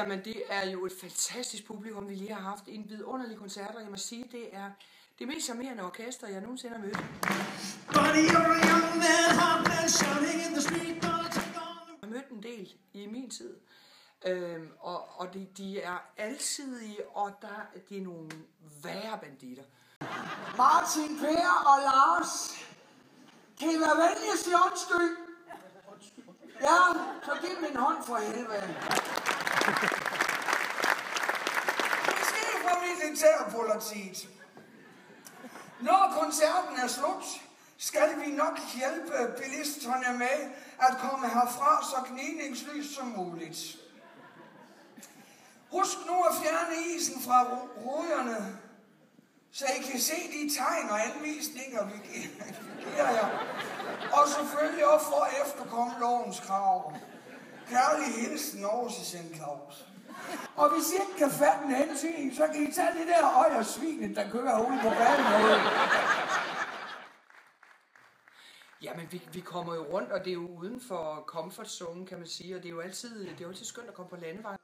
Jamen, det er jo et fantastisk publikum, vi lige har haft. En vidunderlig koncert, og jeg må sige, det er det mest charmerende orkester, jeg nogensinde har mødt. Jeg har mødt en del i min tid, og de er alsidige, og de er nogle værre banditter. Martin, Per og Lars, kan I være venlige at sige undskyld? Ja, så giv mig en hånd for helvede. Måske fra militærpolitiet. Når koncerten er slut, skal vi nok hjælpe bilisterne med at komme herfra så gnidningsløst som muligt. Husk nu at fjerne isen fra ruderne, så I kan se de tegn og anvisninger, vi giver jer. Og selvfølgelig også for at efterkomme lovens krav. Kærlig hilsen, Aarhus' Claus. Og hvis I ikke kan fatte en hensyn, så kan I tage det der øjersvinet, der kører ude på banen. Jamen, vi kommer jo rundt, og det er jo uden for comfort zone, kan man sige, og det er jo altid skønt at komme på landevej.